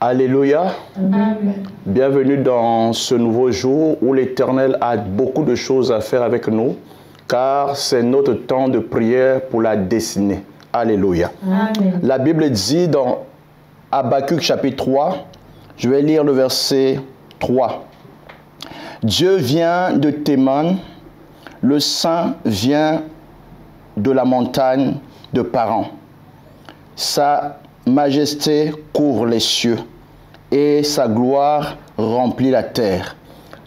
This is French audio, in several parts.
Alléluia. Amen. Bienvenue dans ce nouveau jour où l'Éternel a beaucoup de choses à faire avec nous, car c'est notre temps de prière pour la destinée. Alléluia. Amen. La Bible dit dans Habakkuk chapitre 3, je vais lire le verset 3. Dieu vient de Théman, le Saint vient de la montagne de Paran. Sa majesté couvre les cieux et sa gloire remplit la terre.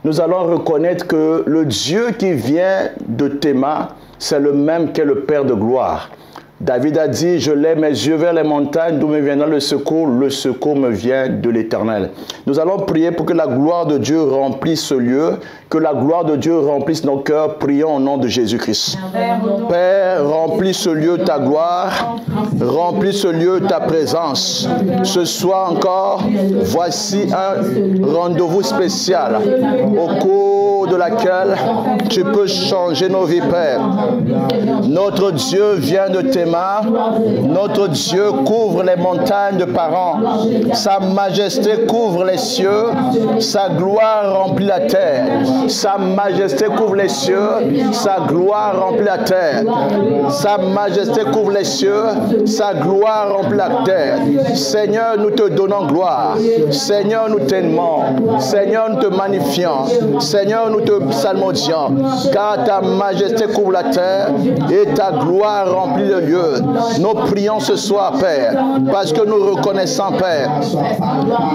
Nous allons reconnaître que le Dieu qui vient de Théman, c'est le même qu'est le Père de gloire. David a dit, je lève mes yeux vers les montagnes, d'où me viendra le secours me vient de l'Éternel. Nous allons prier pour que la gloire de Dieu remplisse ce lieu, que la gloire de Dieu remplisse nos cœurs. Prions au nom de Jésus-Christ. Père, remplis ce lieu ta gloire, remplis ce lieu ta présence. Ce soir encore, voici un rendez-vous spécial au cours de laquelle tu peux changer nos vies, Père. Notre Dieu vient de Théman. Notre Dieu couvre les montagnes de Paran. Sa majesté couvre les cieux. Sa gloire remplit la terre. Sa majesté couvre les cieux. Sa gloire remplit la terre. Sa majesté couvre les cieux. Sa gloire remplit la terre. Seigneur, nous te donnons gloire. Seigneur, nous t'aimons. Seigneur, nous te magnifions. Seigneur, nous te psalmodions. Car ta majesté couvre la terre et ta gloire remplit le lieu. Nous prions ce soir, Père, parce que nous reconnaissons, Père,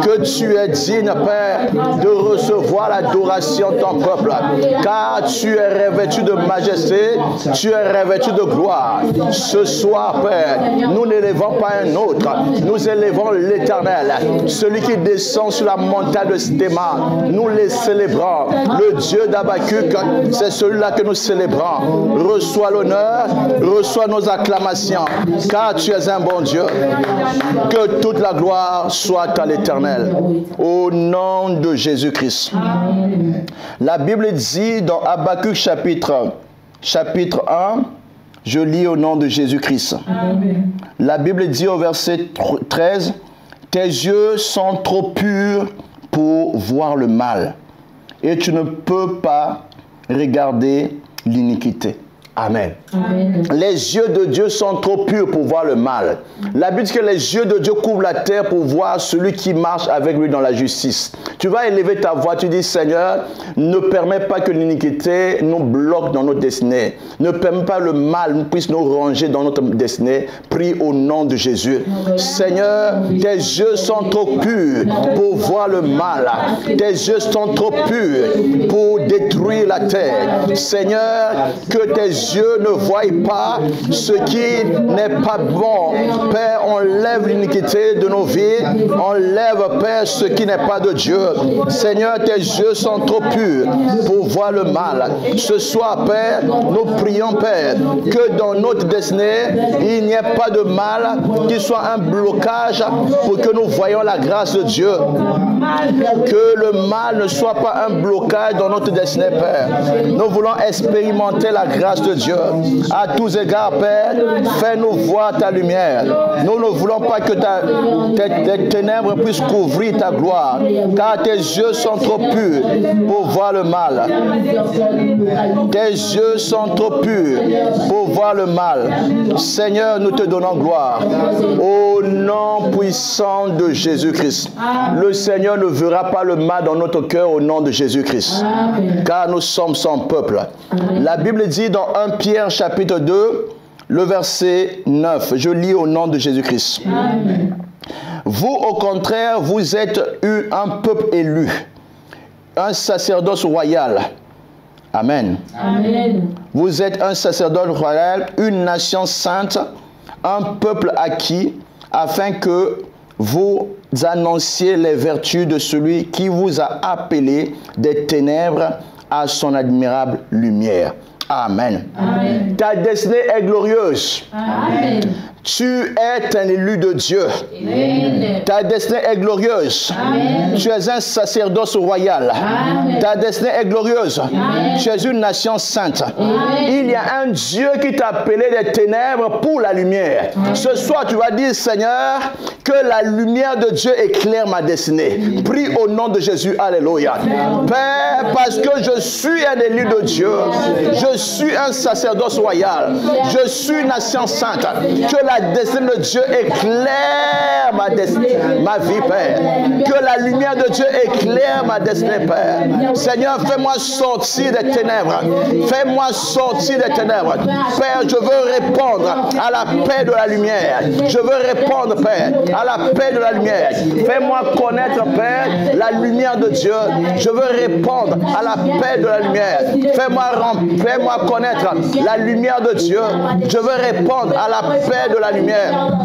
que tu es digne, Père, de recevoir l'adoration de ton peuple, car tu es revêtu de majesté, tu es revêtu de gloire. Ce soir, Père, nous n'élevons pas un autre, nous élevons l'Éternel, celui qui descend sur la montagne de Théman. Nous les célébrons. Le Dieu d'Habakkuk, c'est celui-là que nous célébrons. Reçois l'honneur, reçois nos acclamations, car tu es un bon Dieu. Que toute la gloire soit à l'Éternel. Au nom de Jésus-Christ. La Bible dit dans Habakkuk chapitre 1, je lis au nom de Jésus-Christ. La Bible dit au verset 13, tes yeux sont trop purs pour voir le mal, et tu ne peux pas regarder l'iniquité. Amen. Amen. Les yeux de Dieu sont trop purs pour voir le mal. La Bible dit que les yeux de Dieu couvrent la terre pour voir celui qui marche avec lui dans la justice. Tu vas élever ta voix, tu dis, Seigneur, ne permets pas que l'iniquité nous bloque dans notre destinée. Ne permets pas le mal puisse nous ranger dans notre destinée. Prie au nom de Jésus. Seigneur, tes yeux sont trop purs pour voir le mal. Tes yeux sont trop purs pour détruire la terre. Seigneur, que tes yeux ne voient pas ce qui n'est pas bon. Père, enlève l'iniquité de nos vies. Enlève, Père, ce qui n'est pas de Dieu. Seigneur, tes yeux sont trop purs pour voir le mal. Ce soir, Père, nous prions, Père, que dans notre destinée, il n'y ait pas de mal qui soit un blocage pour que nous voyions la grâce de Dieu. Que le mal ne soit pas un blocage dans notre destinée, Père. Nous voulons expérimenter la grâce de Dieu. À tous égards, Père, fais-nous voir ta lumière. Nous ne voulons pas que tes ténèbres puissent couvrir ta gloire, car tes yeux sont trop purs pour voir le mal. Tes yeux sont trop purs pour voir le mal. Seigneur, nous te donnons gloire. Au nom puissant de Jésus-Christ. Le Seigneur ne verra pas le mal dans notre cœur au nom de Jésus-Christ, car nous sommes son peuple. La Bible dit dans 1 Pierre chapitre 2, le verset 9, je lis au nom de Jésus-Christ. Vous, au contraire, vous êtes un peuple élu, un sacerdoce royal. Amen. Amen. Vous êtes un sacerdoce royal, une nation sainte, un peuple acquis, afin que vous annonciez les vertus de celui qui vous a appelé des ténèbres à son admirable lumière. Amen. Amen. Ta destinée est glorieuse. Amen. Tu es un élu de Dieu. Amen. Ta destinée est glorieuse. Amen. Tu es un sacerdoce royal. Amen. Ta destinée est glorieuse. Amen. Tu es une nation sainte. Amen. Il y a un Dieu qui t'a appelé des ténèbres pour la lumière. Amen. Ce soir, tu vas dire, Seigneur, que la lumière de Dieu éclaire ma destinée. Prie au nom de Jésus. Alléluia. Amen. Père, parce que je suis un élu de Dieu. Je suis un sacerdoce royal. Je suis une nation sainte. Que la destinée de Dieu éclaire ma destinée, ma vie, Père. Que la lumière de Dieu éclaire ma destinée, Père. Seigneur, fais-moi sortir des ténèbres. Fais-moi sortir des ténèbres. Père, je veux répondre à la paix de la lumière. Je veux répondre, Père, à la paix de la lumière. Fais-moi connaître, Père, la lumière de Dieu. Je veux répondre à la paix de la lumière. Fais-moi connaître la lumière de Dieu. Je veux répondre à la paix de la lumière.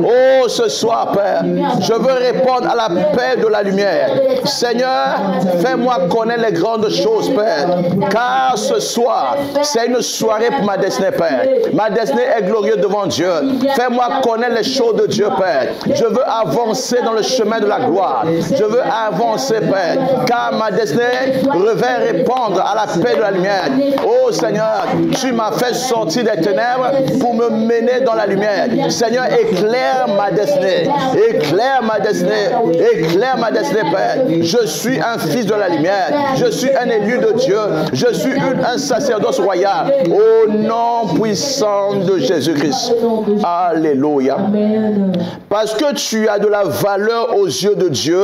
Oh, ce soir, Père, je veux répondre à la paix de la lumière. Seigneur, fais-moi connaître les grandes choses, Père. Car ce soir, c'est une soirée pour ma destinée, Père. Ma destinée est glorieuse devant Dieu. Fais-moi connaître les choses de Dieu, Père. Je veux avancer dans le chemin de la gloire. Je veux avancer, Père. Car ma destinée revient répondre à la paix de la lumière. Oh, Seigneur, tu m'as fait sortir des ténèbres pour me mener dans la lumière. Seigneur, éclaire ma destinée. Éclaire ma destinée. Éclaire ma destinée, Père. Je suis un fils de la lumière. Je suis un élu de Dieu. Je suis un sacerdoce royal. Au nom puissant de Jésus-Christ. Alléluia. Parce que tu as de la valeur aux yeux de Dieu,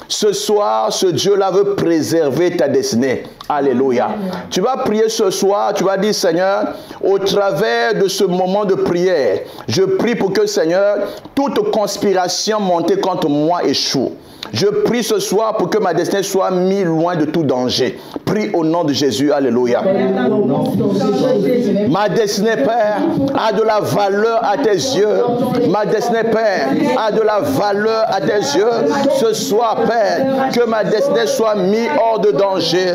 ce soir, ce Dieu-là veut préserver ta destinée. Alléluia. Tu vas prier ce soir, tu vas dire, Seigneur, au travers de ce moment de prière, je prie pour que, Seigneur, toute conspiration montée contre moi échoue. Je prie ce soir pour que ma destinée soit mise loin de tout danger. Prie au nom de Jésus. Alléluia. Ma destinée, Père, a de la valeur à tes yeux. Ma destinée, Père, a de la valeur à tes yeux. Ce soir, Père, que ma destinée soit mise hors de danger.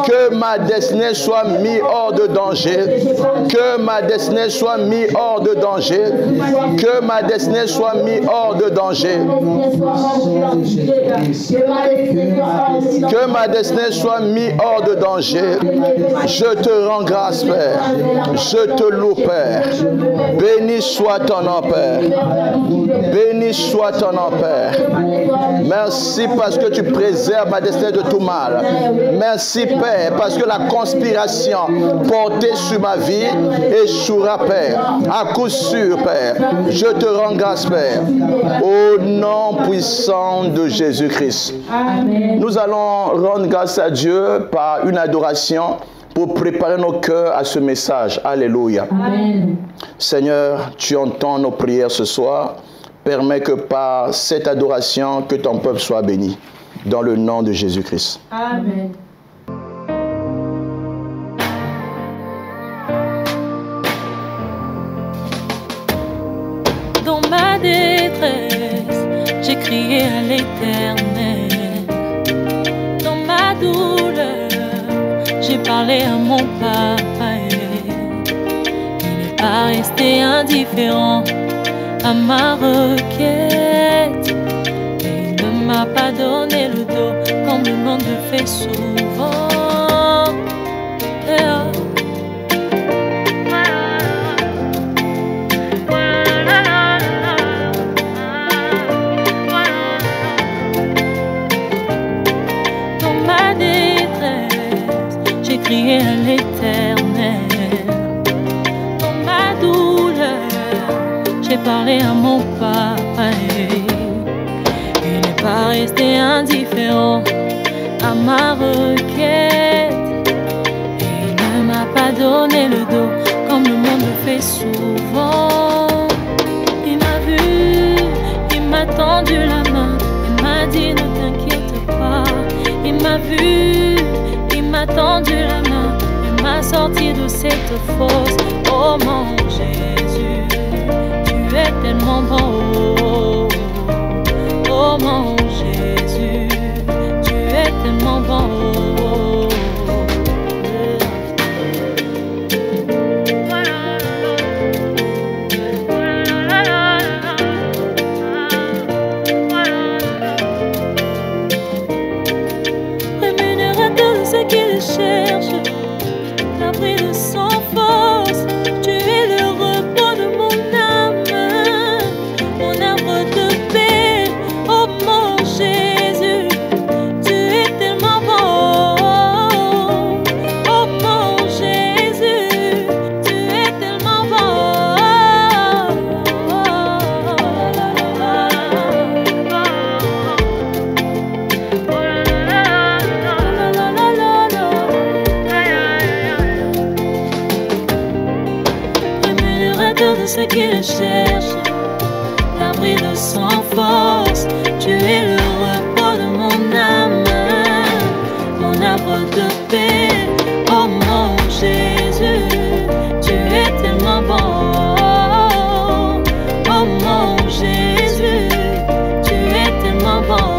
Que ma destinée soit mise hors de danger. Que ma destinée soit mise hors de danger. Que ma destinée soit mise hors de danger. Que ma destinée soit mise hors de danger. Je te rends grâce, Père. Je te loue, Père. Béni soit ton nom, Père. Béni soit ton nom, Père. Merci parce que tu préserves ma destinée de tout mal. Merci, Père, parce que la conspiration portée sur ma vie échouera, Père. À coup sûr, Père. Je te rends grâce, Père. Au nom puissant de Jésus-Christ. Nous allons rendre grâce à Dieu par une adoration pour préparer nos cœurs à ce message. Alléluia. Amen. Seigneur, tu entends nos prières ce soir. Permets que par cette adoration, que ton peuple soit béni. Dans le nom de Jésus-Christ. Amen. Dans ma détresse, j'ai crié à l'Éternel. Dans ma douleur, j'ai parlé à mon Papa. Il n'est pas resté indifférent à ma requête. Et il ne m'a pas donné le dos comme le monde le fait souvent. Crier à l'Éternel. Dans ma douleur, j'ai parlé à mon Papa. Il n'est pas resté indifférent à ma requête. Et il ne m'a pas donné le dos comme le monde le fait souvent. Il m'a vu, il m'a tendu la main, il m'a dit ne t'inquiète pas. Il m'a vu, il m'a tendu la main, il m'a sorti de cette fosse. Oh mon Jésus, tu es tellement bon. Oh mon Jésus, tu es tellement bon. ceux qui le cherchent, l'abri de son force. Tu es le repos de mon âme, mon arbre de paix. Oh mon Jésus, tu es tellement bon. Oh mon Jésus, tu es tellement bon.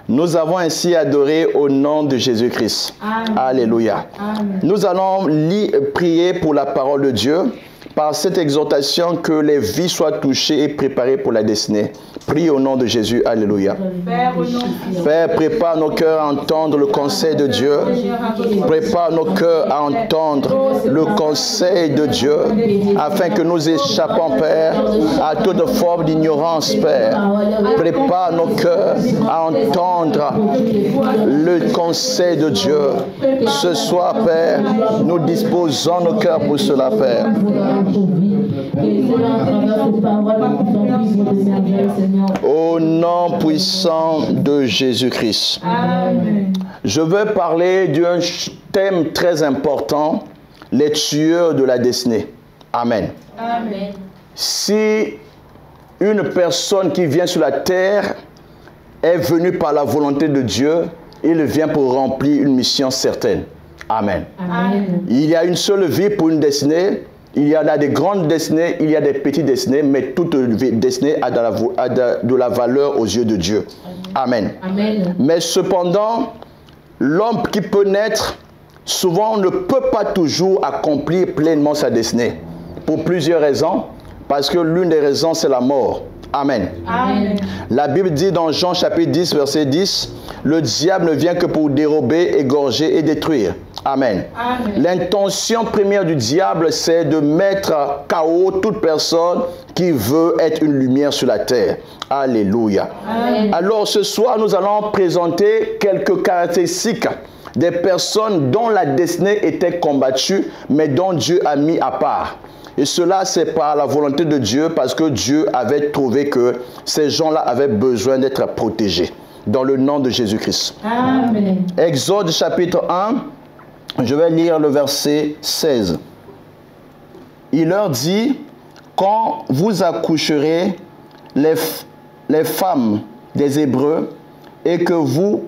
Nous avons ainsi adoré au nom de Jésus-Christ. Alléluia. Amen. Nous allons prier pour la parole de Dieu par cette exhortation que les vies soient touchées et préparées pour la destinée. Prie au nom de Jésus. Alléluia. Père, prépare nos cœurs à entendre le conseil de Dieu. Prépare nos cœurs à entendre le conseil de Dieu afin que nous échappons, Père, à toute forme d'ignorance, Père. Prépare nos cœurs à entendre le conseil de Dieu. Ce soir, Père, nous disposons nos cœurs pour cela, Père. Au nom puissant de Jésus-Christ. Je veux parler d'un thème très important, les tueurs de la destinée. Amen. Amen. Si une personne qui vient sur la terre est venue par la volonté de Dieu, il vient pour remplir une mission certaine. Amen. Amen. Il y a une seule vie pour une destinée. Il y en a des grandes destinées, il y a des petites destinées, mais toute destinée a de la valeur aux yeux de Dieu. Amen. Amen. Mais cependant, l'homme qui peut naître, souvent ne peut pas toujours accomplir pleinement sa destinée. Pour plusieurs raisons, parce que l'une des raisons, c'est la mort. Amen. Amen. La Bible dit dans Jean chapitre 10, verset 10, « Le diable ne vient que pour dérober, égorger et détruire. » Amen. Amen. L'intention première du diable, c'est de mettre KO toute personne qui veut être une lumière sur la terre. Alléluia. Amen. Alors ce soir, nous allons présenter quelques caractéristiques des personnes dont la destinée était combattue, mais dont Dieu a mis à part. Et cela, c'est par la volonté de Dieu, parce que Dieu avait trouvé que ces gens-là avaient besoin d'être protégés. Dans le nom de Jésus-Christ. Amen. Exode chapitre 1, je vais lire le verset 16. Il leur dit, quand vous accoucherez les femmes des Hébreux et que vous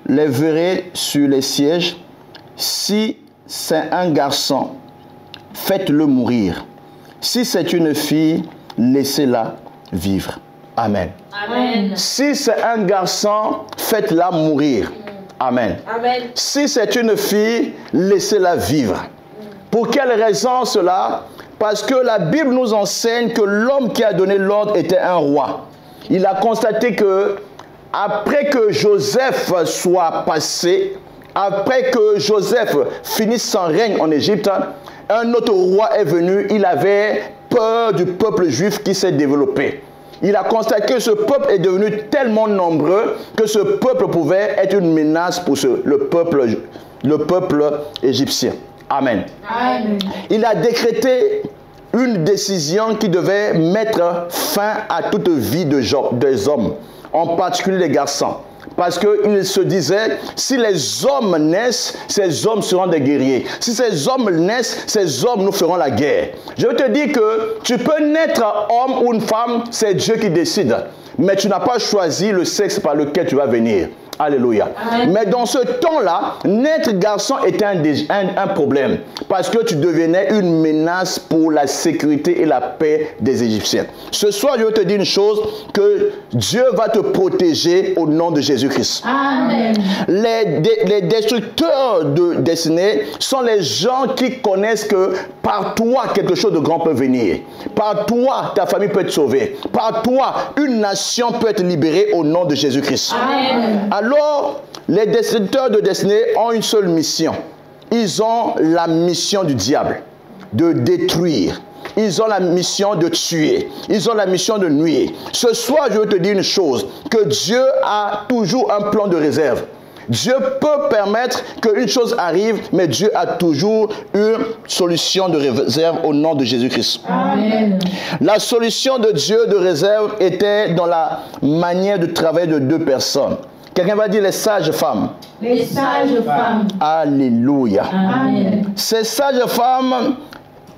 les verrez sur les sièges, si c'est un garçon, faites-le mourir. Si c'est une fille, laissez-la vivre. Amen. Amen. Si c'est un garçon, faites-la mourir. Amen. Amen. Si c'est une fille, laissez-la vivre. Pour quelle raison cela? Parce que la Bible nous enseigne que l'homme qui a donné l'ordre était un roi. Il a constaté que après que Joseph soit passé, après que Joseph finisse son règne en Égypte, un autre roi est venu. Il avait peur du peuple juif qui s'est développé. Il a constaté que ce peuple est devenu tellement nombreux que ce peuple pouvait être une menace pour le peuple égyptien. Amen. Amen. Il a décrété une décision qui devait mettre fin à toute vie des hommes, en particulier les garçons. Parce qu'il se disait, si les hommes naissent, ces hommes seront des guerriers. Si ces hommes naissent, ces hommes nous feront la guerre. Je veux te dire que tu peux naître homme ou une femme, c'est Dieu qui décide. mais tu n'as pas choisi le sexe par lequel tu vas venir. Alléluia. Amen. Mais dans ce temps-là, naître garçon était un problème parce que tu devenais une menace pour la sécurité et la paix des Égyptiens. Ce soir, je veux te dire une chose, que Dieu va te protéger au nom de Jésus-Christ. Amen. Les destructeurs de destinée sont les gens qui connaissent que par toi, quelque chose de grand peut venir. Par toi, ta famille peut être sauvée. Par toi, une nation peut être libérée au nom de Jésus-Christ. Amen. Alors, les destructeurs de destinée ont une seule mission. Ils ont la mission du diable, de détruire. Ils ont la mission de tuer. Ils ont la mission de nuire. Ce soir, je veux te dire une chose, que Dieu a toujours un plan de réserve. Dieu peut permettre qu'une chose arrive, mais Dieu a toujours une solution de réserve au nom de Jésus-Christ. Amen. La solution de Dieu de réserve était dans la manière de travailler de deux personnes. Quelqu'un va dire les sages femmes. Les sages femmes. Alléluia. Amen. Ces sages femmes,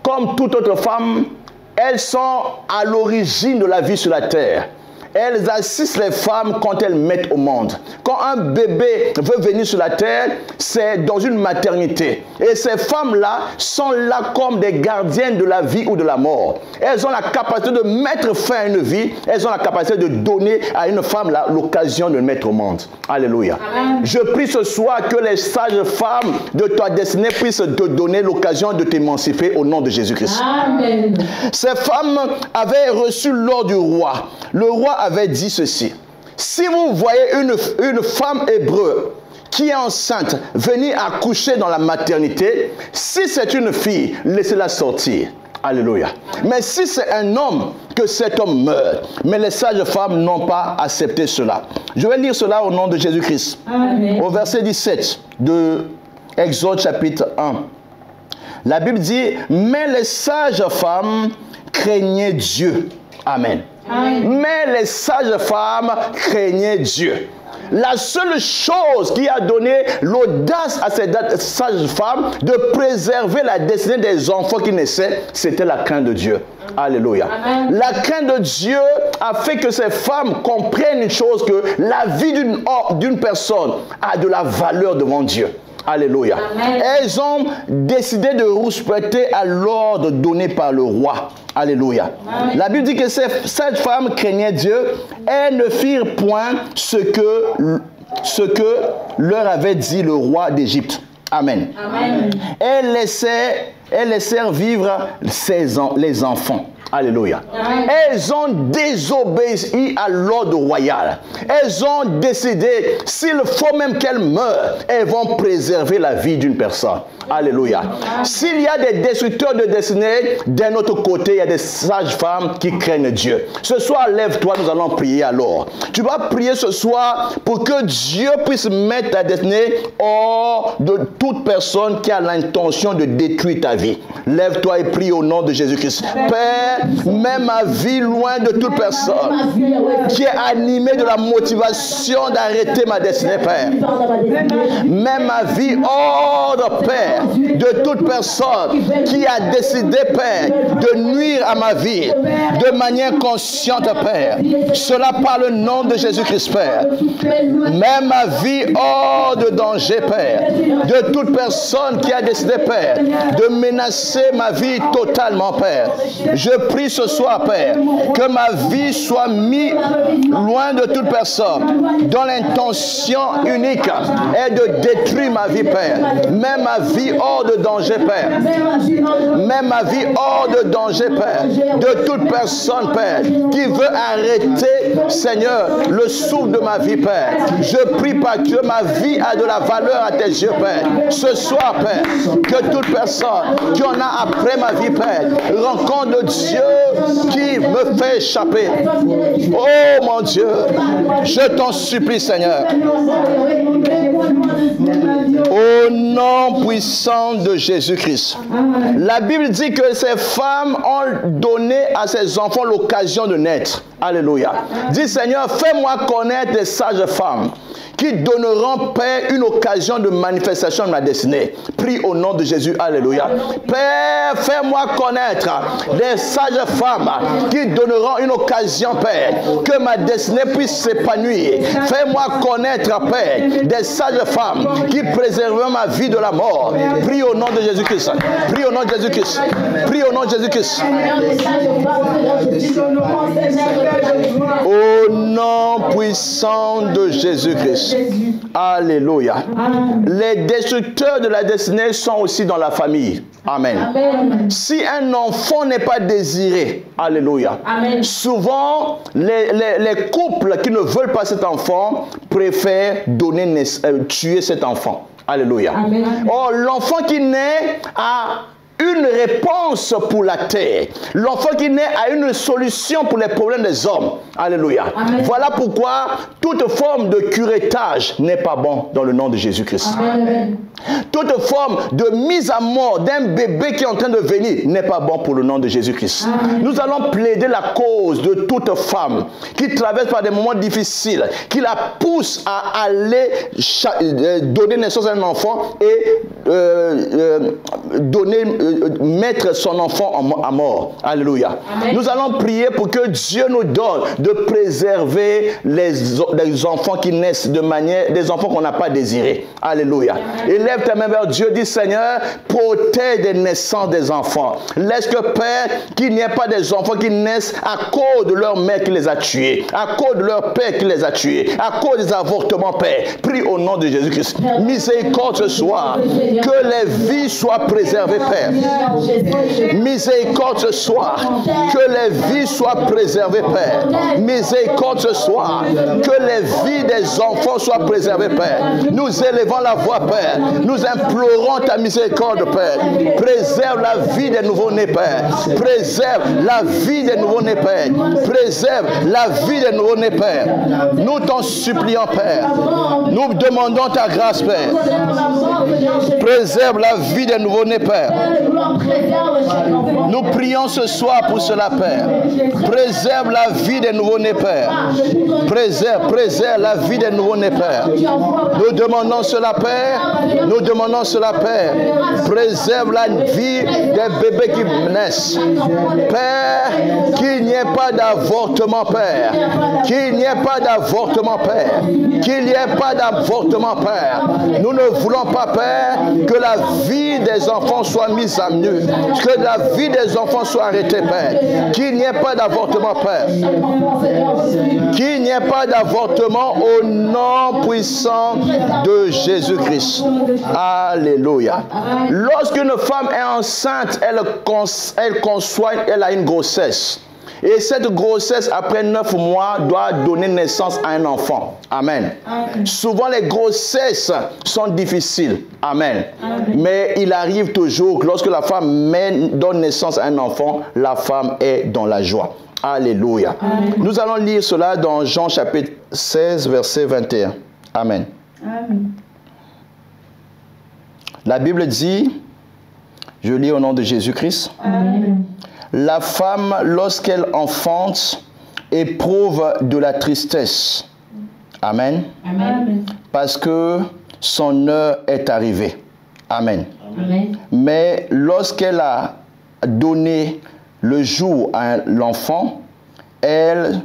comme toute autre femme, elles sont à l'origine de la vie sur la terre. Elles assistent les femmes quand elles mettent au monde. Quand un bébé veut venir sur la terre, c'est dans une maternité. Et ces femmes-là sont là comme des gardiennes de la vie ou de la mort. Elles ont la capacité de mettre fin à une vie. Elles ont la capacité de donner à une femme l'occasion de le mettre au monde. Alléluia. Amen. Je prie ce soir que les sages femmes de ta destinée puissent te donner l'occasion de t'émanciper au nom de Jésus-Christ. Amen. Ces femmes avaient reçu l'ordre du roi. Le roi avait dit ceci: si vous voyez une femme hébreu qui est enceinte venir accoucher dans la maternité, si c'est une fille, laissez-la sortir. Alléluia. Mais si c'est un homme, que cet homme meurt. Mais les sages femmes n'ont pas accepté cela. Je vais lire cela au nom de Jésus-Christ. Amen. Au verset 17 de Exode chapitre 1. La Bible dit: mais les sages femmes craignaient Dieu. Amen. Amen. Mais les sages femmes craignaient Dieu. La seule chose qui a donné l'audace à ces sages femmes de préserver la destinée des enfants qui naissaient, c'était la crainte de Dieu. Alléluia. Amen. La crainte de Dieu a fait que ces femmes comprennent une chose, que la vie d'une personne a de la valeur devant Dieu. Alléluia. Amen. Elles ont décidé de respecter à l'ordre donné par le roi. Alléluia. Amen. La Bible dit que cette femme craignait Dieu. Elles ne firent point ce que leur avait dit le roi d'Égypte. Amen. Amen. Elles laissèrent vivre les enfants. Alléluia. Amen. Elles ont désobéi à l'ordre royal. Elles ont décidé, s'il faut même qu'elles meurent, elles vont préserver la vie d'une personne. Alléluia. S'il y a des destructeurs de destinée, d'un autre côté, il y a des sages femmes qui craignent Dieu. Ce soir, lève-toi, nous allons prier alors. Tu vas prier ce soir pour que Dieu puisse mettre ta destinée hors de toute personne qui a l'intention de détruire ta vie. Lève-toi et prie au nom de Jésus-Christ. Père, mets ma vie loin de toute personne qui est animée de la motivation d'arrêter ma destinée, Père. Mets ma vie hors de Père, de toute personne qui a décidé, Père, de nuire à ma vie de manière consciente, Père. Cela par le nom de Jésus-Christ, Père. Mets ma vie hors de danger, Père, de toute personne qui a décidé, Père, de menacer ma vie totalement, Père. Je prie ce soir, Père, que ma vie soit mise loin de toute personne dont l'intention unique est de détruire ma vie, Père. Mets ma vie hors de danger, Père. Mets ma vie hors de danger, Père, de toute personne, Père, qui veut arrêter, Seigneur, le souffle de ma vie, Père. Je prie, Père, que ma vie a de la valeur à tes yeux, Père. Ce soir, Père, que toute personne qui en a après ma vie, Père, rencontre Dieu qui me fait échapper. Oh mon Dieu, je t'en supplie, Seigneur. Au nom puissant de Jésus-Christ. La Bible dit que ces femmes ont donné à ces enfants l'occasion de naître. Alléluia. Dis Seigneur, fais-moi connaître des sages femmes qui donneront, Père, une occasion de manifestation de ma destinée. Prie au nom de Jésus. Alléluia. Père, fais-moi connaître des sages femmes qui donneront une occasion, Père, que ma destinée puisse s'épanouir. Fais-moi connaître, Père, des sages femmes qui préserveront ma vie de la mort. Prie au nom de Jésus-Christ. Prie au nom de Jésus-Christ. Prie au nom de Jésus-Christ. Au nom puissant de Jésus-Christ. Alléluia. Les destructeurs de la destinée sont aussi dans la famille. Amen. Amen. Si un enfant n'est pas désiré, alléluia. Amen. Souvent, les couples qui ne veulent pas cet enfant préfèrent tuer cet enfant. Alléluia. Amen. Or, l'enfant qui naît a une réponse pour la terre. L'enfant qui naît a une solution pour les problèmes des hommes. Alléluia. Amen. Voilà pourquoi toute forme de curettage n'est pas bon dans le nom de Jésus-Christ. Toute forme de mise à mort d'un bébé qui est en train de venir n'est pas bon pour le nom de Jésus-Christ. Nous allons plaider la cause de toute femme qui traverse par des moments difficiles, qui la pousse à aller donner naissance à un enfant et mettre son enfant à mort. Alléluia. Amen. Nous allons prier pour que Dieu nous donne de préserver les enfants qui naissent de manière, des enfants qu'on n'a pas désirés. Alléluia. Élève ta main vers Dieu, dis Seigneur, protège des naissances des enfants. Laisse que Père, qu'il n'y ait pas des enfants qui naissent à cause de leur mère qui les a tués, à cause de leur père qui les a tués, à cause des avortements, Père. Prie au nom de Jésus-Christ. Miséricorde ce soir, que les vies soient préservées, Père. Miséricorde ce soir, que les vies soient préservées, Père. Miséricorde ce soir, que les vies des enfants soient préservées, Père. Nous élevons la voix, Père. Nous implorons ta miséricorde, Père. Préserve la vie des nouveaux-nés, Père. Préserve la vie des nouveaux-nés, Père. Préserve la vie des nouveaux-nés, Père. Nous t'en supplions, Père. Nous demandons ta grâce, Père. Préserve la vie des nouveaux-nés, Père. Nous prions ce soir pour cela, Père. Préserve la vie des nouveaux-nés, Père. Préserve la vie des nouveaux-nés, Père. Nous demandons cela, Père. Nous demandons cela, Père. Préserve la vie des bébés qui naissent. Père, qu'il n'y ait pas d'avortement, Père. Qu'il n'y ait pas d'avortement, Père. Qu'il n'y ait pas d'avortement, Père. Nous ne voulons pas, Père, que la vie des enfants soit mise à nu. Que la vie des enfants soit arrêtée, Père. Qu'il n'y ait pas d'avortement, Père. Qu'il n'y ait pas d'avortement au nom puissant de Jésus-Christ. Alléluia. Lorsqu'une femme est enceinte, elle a une grossesse. Et cette grossesse, après 9 mois, doit donner naissance à un enfant. Amen. Amen. Souvent, les grossesses sont difficiles. Amen. Amen. Mais il arrive toujours que lorsque la femme donne naissance à un enfant, la femme est dans la joie. Alléluia. Amen. Nous allons lire cela dans Jean chapitre 16, verset 21. Amen. Amen. La Bible dit, je lis au nom de Jésus-Christ. Amen. La femme, lorsqu'elle enfante, éprouve de la tristesse. Amen. Amen. Parce que son heure est arrivée. Amen. Amen. Mais lorsqu'elle a donné le jour à l'enfant, elle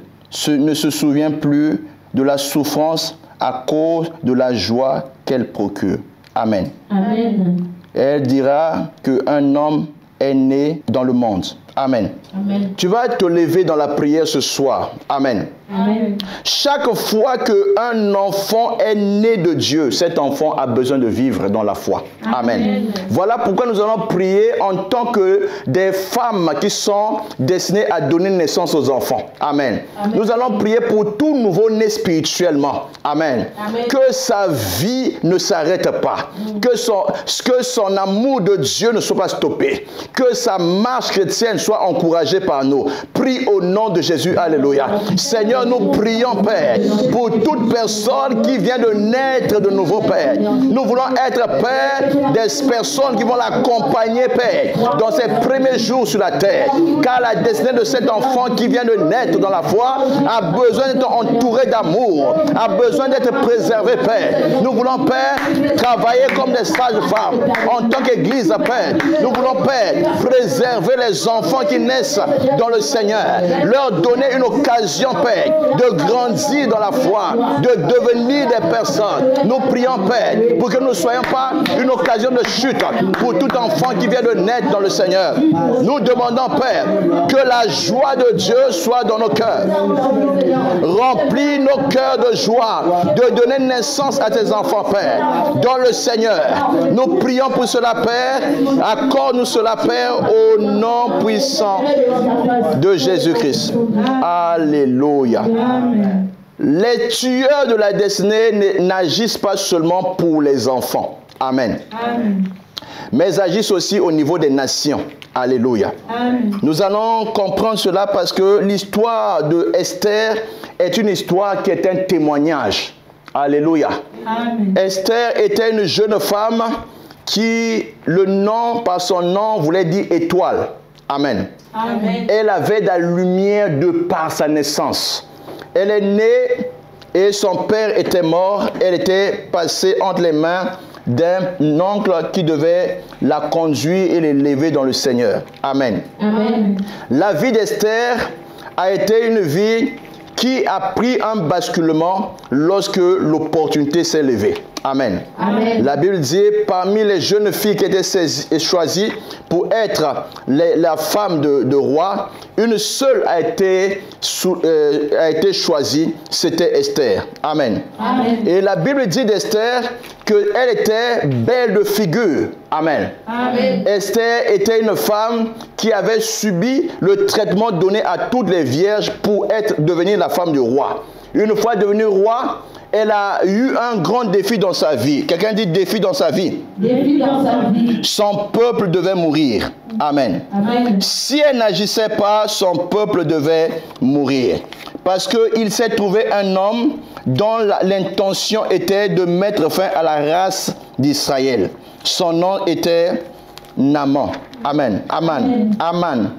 ne se souvient plus de la souffrance à cause de la joie qu'elle procure. Amen. Amen. Elle dira qu'un homme est né dans le monde. Amen. Amen. Tu vas te lever dans la prière ce soir. Amen. Amen. Chaque fois qu'un enfant est né de Dieu, cet enfant a besoin de vivre dans la foi. Amen. Amen. Voilà pourquoi nous allons prier en tant que des femmes qui sont destinées à donner naissance aux enfants. Amen. Amen. Nous allons prier pour tout nouveau-né spirituellement. Amen. Amen. Que sa vie ne s'arrête pas. Que son amour de Dieu ne soit pas stoppé. que sa marche chrétienne soit encouragée par nous. Prie au nom de Jésus. Alléluia. Seigneur, nous prions, Père, pour toute personne qui vient de naître de nouveau, Père. Nous voulons être, Père, des personnes qui vont l'accompagner, Père, dans ses premiers jours sur la terre. Car la destinée de cet enfant qui vient de naître dans la foi a besoin d'être entouré d'amour, a besoin d'être préservé, Père. Nous voulons, Père, travailler comme des sages-femmes en tant qu'Église, Père. Nous voulons, Père, préserver les enfants qui naissent dans le Seigneur, leur donner une occasion, Père, de grandir dans la foi, de devenir des personnes. Nous prions, Père, pour que nous ne soyons pas une occasion de chute pour tout enfant qui vient de naître dans le Seigneur. Nous demandons, Père, que la joie de Dieu soit dans nos cœurs. Remplis nos cœurs de joie, de donner naissance à tes enfants, Père, dans le Seigneur. Nous prions pour cela, Père. Accorde-nous cela, Père, au nom puissant de Jésus-Christ. Alléluia. Les tueurs de la destinée n'agissent pas seulement pour les enfants. Amen. Amen. Mais agissent aussi au niveau des nations. Alléluia. Amen. Nous allons comprendre cela parce que l'histoire de Esther est une histoire qui est un témoignage. Alléluia. Amen. Esther était une jeune femme qui, le nom, par son nom, voulait dire étoile. Amen. Amen. Elle avait de la lumière de par sa naissance. Elle est née et son père était mort. Elle était passée entre les mains d'un oncle qui devait la conduire et l'élever dans le Seigneur. Amen. Amen. La vie d'Esther a été une vie qui a pris un basculement lorsque l'opportunité s'est levée. Amen. Amen. La Bible dit, parmi les jeunes filles qui étaient choisies pour être la femme de roi, une seule a été choisie, c'était Esther. Amen. Amen. Et la Bible dit d'Esther qu'elle était belle de figure. Amen. Amen. Esther était une femme qui avait subi le traitement donné à toutes les vierges pour devenir la femme du roi. Une fois devenue roi, elle a eu un grand défi dans sa vie. Quelqu'un dit défi dans sa vie. Défi dans sa vie. Son peuple devait mourir. Amen. Amen. Si elle n'agissait pas, son peuple devait mourir. Parce qu'il s'est trouvé un homme dont l'intention était de mettre fin à la race d'Israël. Son nom était Naaman. Amen. Amen. Amen.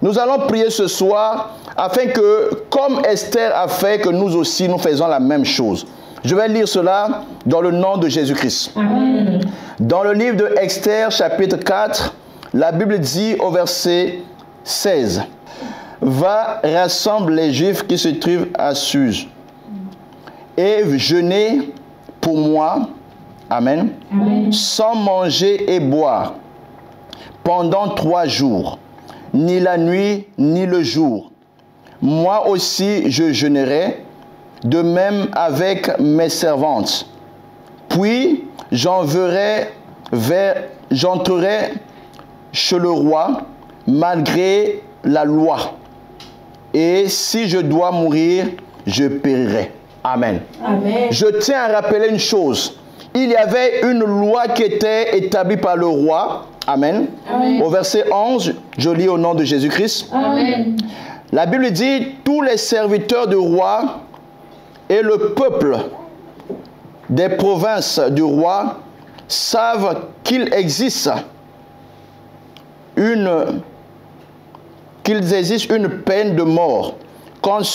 Nous allons prier ce soir afin que, comme Esther a fait, que nous aussi nous faisons la même chose. Je vais lire cela dans le nom de Jésus-Christ. Amen. Dans le livre de Esther, chapitre 4, la Bible dit au verset 16, « Va, rassemble les Juifs qui se trouvent à Suse, et jeûnez pour moi, amen, amen, sans manger et boire, pendant 3 jours, ni la nuit, ni le jour. Moi aussi, je jeûnerai, de même avec mes servantes. Puis, j'entrerai chez le roi, malgré la loi. Et si je dois mourir, je périrai. Amen. Amen. Je tiens à rappeler une chose. Il y avait une loi qui était établie par le roi. Amen. Amen. Au verset 11, je lis au nom de Jésus-Christ. Amen. La Bible dit, tous les serviteurs du roi et le peuple des provinces du roi savent qu'il existe une peine de mort contre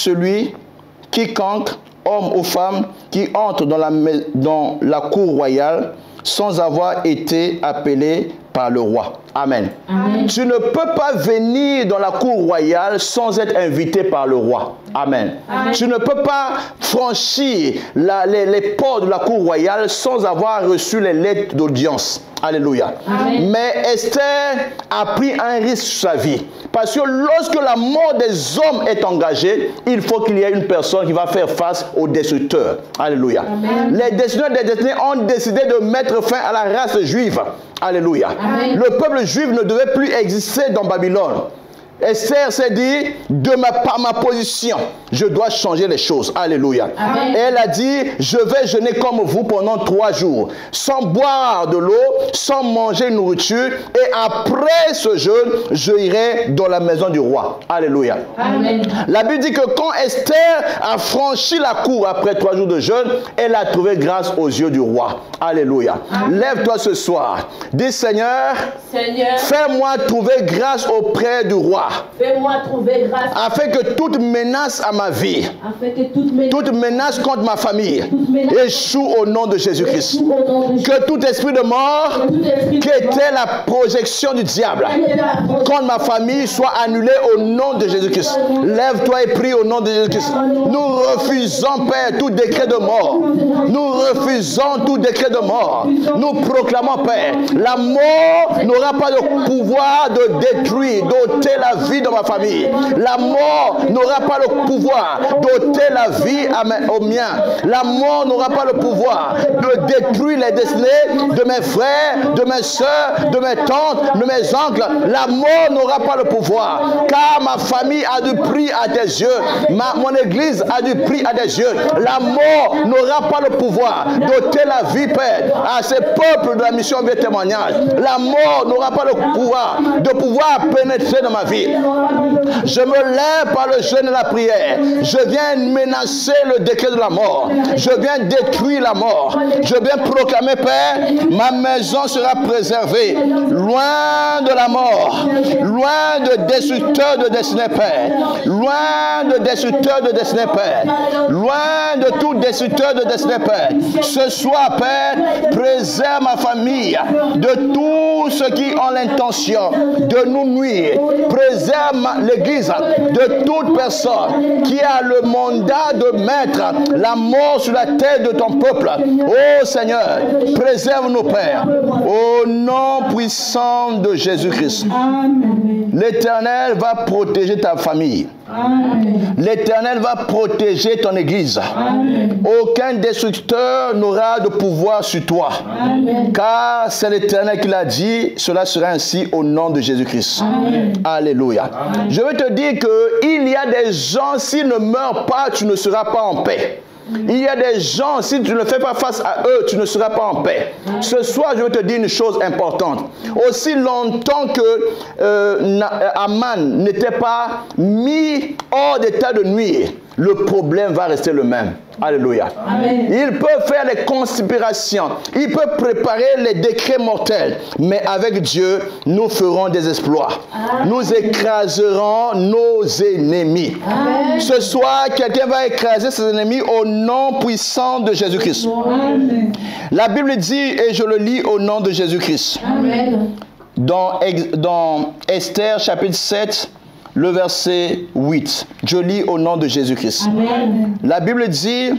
quiconque, homme ou femme, qui entre dans la cour royale sans avoir été appelé par le roi. Amen. Amen. Tu ne peux pas venir dans la cour royale sans être invité par le roi. Amen. Amen. Tu ne peux pas franchir les portes de la cour royale sans avoir reçu les lettres d'audience. Alléluia. Amen. Mais Esther a pris un risque sur sa vie. Parce que lorsque la mort des hommes est engagée, il faut qu'il y ait une personne qui va faire face aux destructeurs. Alléluia. Amen. Les destructeurs des destinés ont décidé de mettre fin à la race juive. Alléluia. Amen. Le peuple juif ne devait plus exister dans Babylone. Esther s'est dit, par ma position, je dois changer les choses. Alléluia. Et elle a dit, je vais jeûner comme vous pendant 3 jours, sans boire de l'eau, sans manger de nourriture. Et après ce jeûne, je irai dans la maison du roi. Alléluia. Amen. La Bible dit que quand Esther a franchi la cour après 3 jours de jeûne, elle a trouvé grâce aux yeux du roi. Alléluia. Lève-toi ce soir. Dis, Seigneur, fais-moi trouver grâce auprès du roi. Fais-moi trouver grâce. Afin que toute menace à ma vie, toute menace contre ma famille, échoue au nom de Jésus-Christ. Que tout esprit de mort, qui était la projection du diable contre ma famille, soit annulé au nom de Jésus-Christ. Lève-toi et prie au nom de Jésus-Christ. Nous refusons, Père, tout décret de mort. Nous refusons tout décret de mort. Nous proclamons, Père, la mort n'aura pas le pouvoir de détruire, d'ôter la vie de ma famille. La mort n'aura pas le pouvoir d'ôter la vie au mien. La mort n'aura pas le pouvoir de détruire les destinées de mes frères, de mes soeurs, de mes tantes, de mes oncles. La mort n'aura pas le pouvoir, car ma famille a du prix à tes yeux. Mon église a du prix à tes yeux. La mort n'aura pas le pouvoir d'ôter la vie, Père, à ces peuples de la mission de témoignage. La mort n'aura pas le pouvoir de pénétrer dans ma vie. Je me lève par le jeûne et la prière. Je viens menacer le décret de la mort. Je viens détruire la mort. Je viens proclamer, Père, ma maison sera préservée, loin de la mort, loin de destructeurs de destinée, Père, loin de destructeurs de destinée, Père, loin de tout destructeur de destinée, Père. Ce soir, Père, préserve ma famille de tous ceux qui ont l'intention de nous nuire. Préserve l'Église de toute personne qui a le mandat de mettre la mort sur la tête de ton peuple. Oh Seigneur, préserve-nous, Père, au nom puissant de Jésus-Christ. L'Éternel va protéger ta famille. L'Éternel va protéger ton Église. Aucun destructeur n'aura de pouvoir sur toi. Car c'est l'Éternel qui l'a dit, cela sera ainsi au nom de Jésus-Christ. Alléluia. Je veux te dire qu'il y a des gens, s'ils ne meurent pas, tu ne seras pas en paix. Il y a des gens, si tu ne fais pas face à eux, tu ne seras pas en paix. Ce soir, je veux te dire une chose importante. Aussi longtemps que Aman n'était pas mis hors d'état de nuire, le problème va rester le même. Alléluia. Amen. Il peut faire des conspirations, il peut préparer les décrets mortels, mais avec Dieu, nous ferons des exploits. Amen. Nous écraserons nos ennemis. Amen. Ce soir, quelqu'un va écraser ses ennemis au nom puissant de Jésus-Christ. La Bible dit, et je le lis au nom de Jésus-Christ, dans Esther chapitre 7, le verset 8. Je lis au nom de Jésus-Christ. La Bible dit,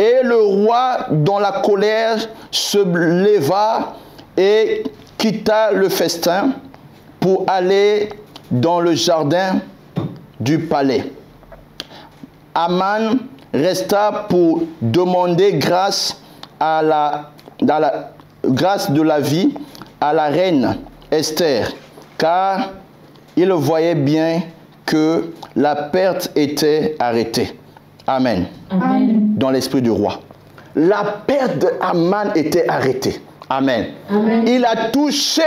et le roi, dont la colère se leva et quitta le festin pour aller dans le jardin du palais. Aman resta pour demander grâce grâce de la vie à la reine Esther, car il voyait bien que la perte était arrêtée. Amen. Amen. Dans l'esprit du roi. La perte d'Aman était arrêtée. Amen. Amen. Il a touché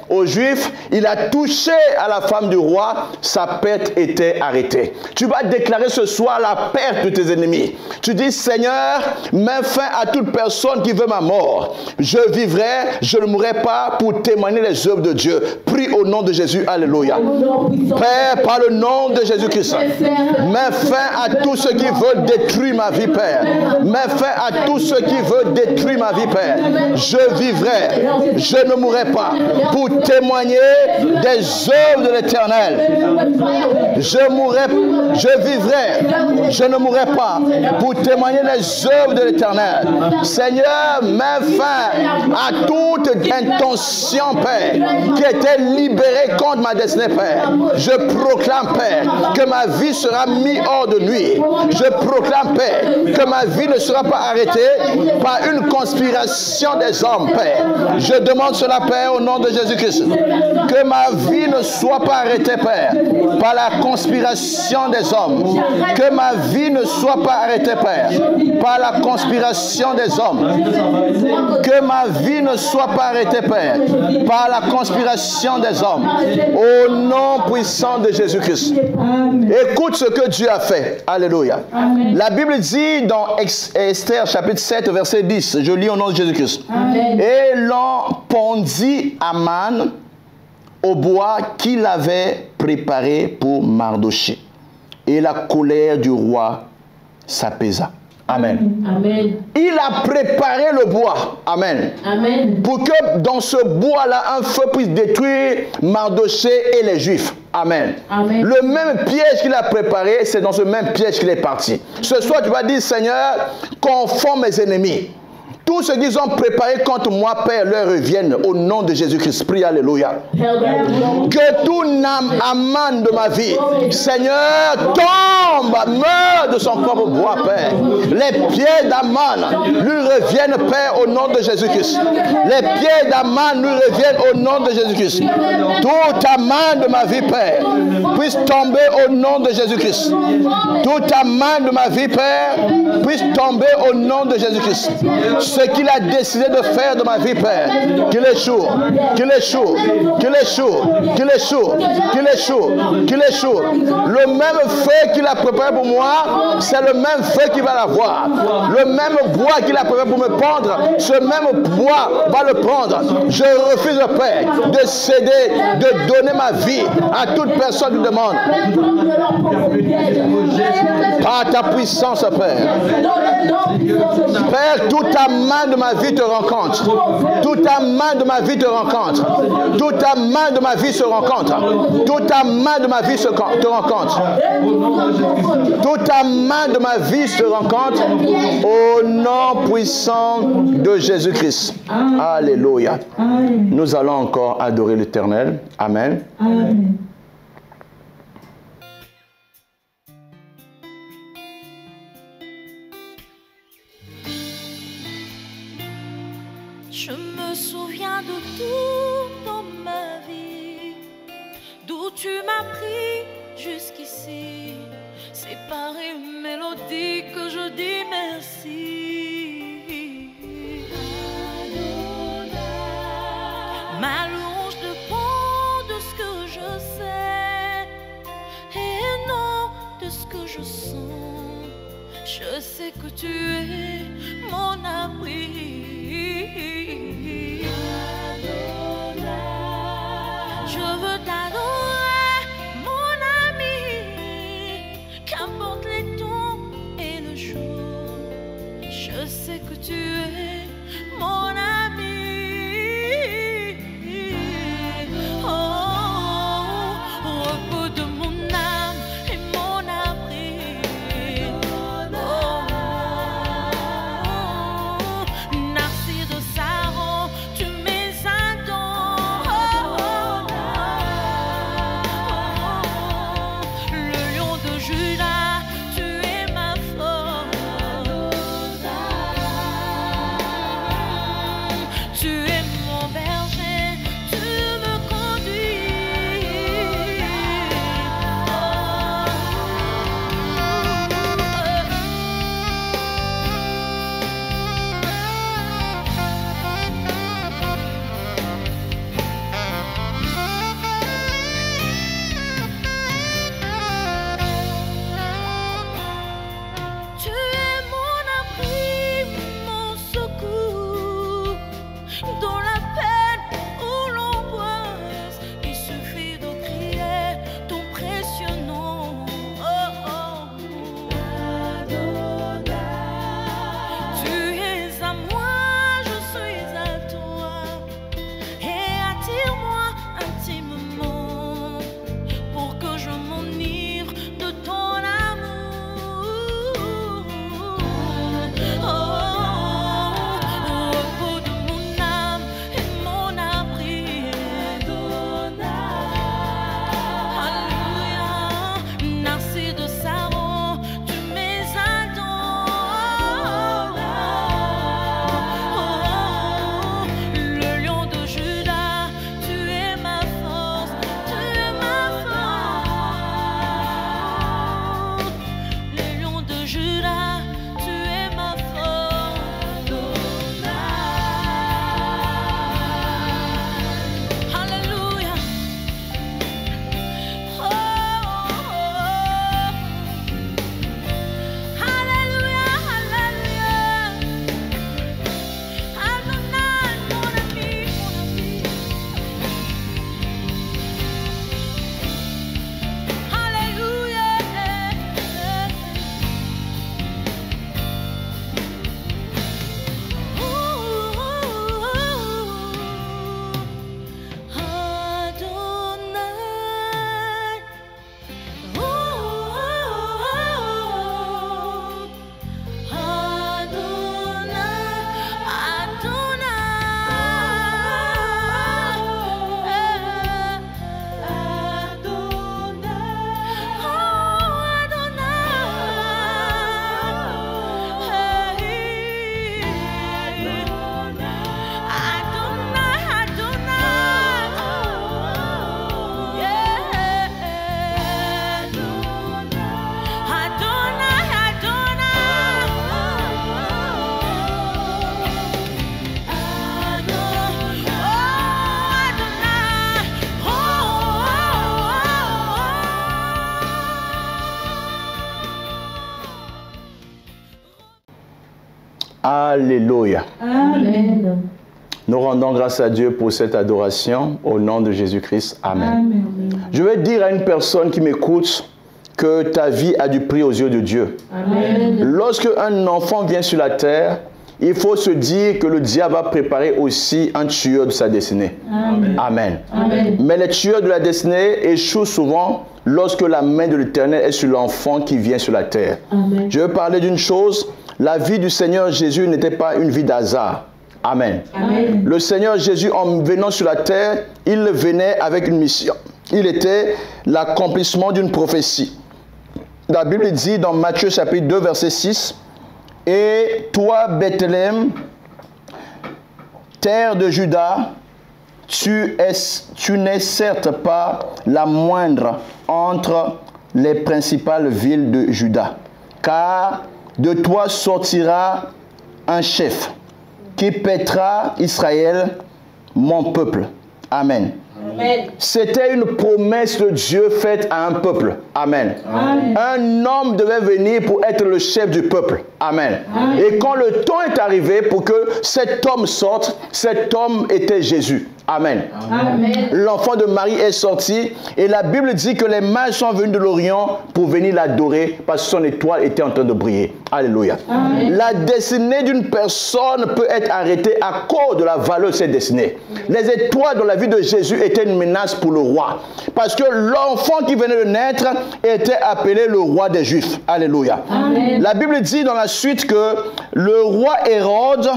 aux Juifs, il a touché à la femme du roi, sa perte était arrêtée. Tu vas déclarer ce soir la perte de tes ennemis. Tu dis, Seigneur, mets fin à toute personne qui veut ma mort. Je vivrai, je ne mourrai pas pour témoigner les œuvres de Dieu. Prie au nom de Jésus, alléluia. Père, par le nom de Jésus-Christ, mets fin à tous ceux qui veulent détruire ma vie, Père. Mets fin à tous ceux qui veulent détruire ma vie, Père. Je vivrai, je ne mourrai pas pour témoigner des œuvres de l'Éternel. Je vivrai, je ne mourrai pas pour témoigner les œuvres de l'Éternel. Seigneur, mets fin à toute intention, Père, qui était libérée contre ma destinée, Père. Je proclame, Père, que ma vie sera mise hors de nuit. Je proclame, Père, que ma vie ne sera pas arrêtée par une conspiration des hommes. hommes, Père. Je demande cela, Père, au nom de Jésus-Christ. Que ma vie ne soit pas arrêtée, Père, par la conspiration des hommes. Que ma vie ne soit pas arrêtée, Père, par la conspiration des hommes. Que ma vie ne soit pas arrêtée, Père, par la conspiration des hommes. Au nom puissant de Jésus-Christ. Écoute ce que Dieu a fait. Alléluia. La Bible dit dans Esther chapitre 7 verset 10, je lis au nom de Jésus-Christ. Et l'on pendit Aman au bois qu'il avait préparé pour Mardochée. Et la colère du roi s'apaisa. Amen. Amen. Il a préparé le bois. Amen. Amen. Pour que dans ce bois-là, un feu puisse détruire Mardochée et les Juifs. Amen. Amen. Le même piège qu'il a préparé, c'est dans ce même piège qu'il est parti. Ce soir, tu vas dire, Seigneur, confonds mes ennemis. Tout ce qu'ils ont préparé contre moi, Père, leur revienne au nom de Jésus-Christ. Prie, alléluia. Que tout Aman de ma vie, Seigneur, tombe, meurt de son propre bois, Père. Les pieds d'Aman lui reviennent, Père, au nom de Jésus-Christ. Les pieds d'Aman lui reviennent au nom de Jésus-Christ. Tout Aman de ma vie, Père, puisse tomber au nom de Jésus-Christ. Tout Aman de ma vie, Père, puisse tomber au nom de Jésus-Christ. Ce qu'il a décidé de faire de ma vie, Père, qu'il échoue, qu'il échoue, qu'il échoue, qu'il échoue, qu'il échoue, qu'il échoue. Le même feu qu'il a préparé pour moi, c'est le même feu qu'il va l'avoir. Le même bois qu'il a préparé pour me prendre, ce même bois va le prendre. Je refuse, Père, de céder, de donner ma vie à toute personne qui demande. Par ta puissance, Père. Père, toute ta main de ma vie te rencontre. Toute ta main de ma vie te rencontre. Toute ta main de ma vie se rencontre. Toute ta main de ma vie te rencontre. Toute ta main de ma vie se rencontre au nom puissant de Jésus-Christ. Alléluia. Nous allons encore adorer l'Éternel. Amen. Amen. Je me souviens de tout dans ma vie, d'où tu m'as pris jusqu'ici. C'est par une mélodie que je dis merci. Adonai. Ma louange dépend de ce que je sais et non de ce que je sens. Je sais que tu es mon abri. Je veux t'adorer, mon ami, qu'importe les temps et le jour. Je sais que tu es mon ami. Oh, repos de mon âme et mon abri. Narcisse de Saron, tu m'es un don. Alléluia. Amen. Nous rendons grâce à Dieu pour cette adoration au nom de Jésus-Christ. Amen. Amen. Je vais dire à une personne qui m'écoute que ta vie a du prix aux yeux de Dieu. Amen. Lorsque un enfant vient sur la terre, il faut se dire que le diable va préparer aussi un tueur de sa destinée. Amen. Amen. Amen. Mais les tueurs de la destinée échouent souvent lorsque la main de l'Éternel est sur l'enfant qui vient sur la terre. Amen. Je veux parler d'une chose, la vie du Seigneur Jésus n'était pas une vie d'hasard. Amen. Amen. Le Seigneur Jésus, en venant sur la terre, il venait avec une mission. Il était l'accomplissement d'une prophétie. La Bible dit dans Matthieu chapitre 2, verset 6, « Et toi, Bethléem, terre de Juda, tu n'es certes pas la moindre entre les principales villes de Juda, car de toi sortira un chef qui paîtra Israël, mon peuple. » Amen. Amen. C'était une promesse de Dieu faite à un peuple. Amen. Amen. Un homme devait venir pour être le chef du peuple. Amen. Amen. Et quand le temps est arrivé pour que cet homme sorte, cet homme était Jésus. Amen. Amen. L'enfant de Marie est sorti et la Bible dit que les mages sont venus de l'Orient pour venir l'adorer parce que son étoile était en train de briller. Alléluia. Amen. La destinée d'une personne peut être arrêtée à cause de la valeur de cette destinée. Les étoiles dans la vie de Jésus étaient une menace pour le roi parce que l'enfant qui venait de naître était appelé le roi des Juifs. Alléluia. Amen. La Bible dit dans la suite que le roi Hérode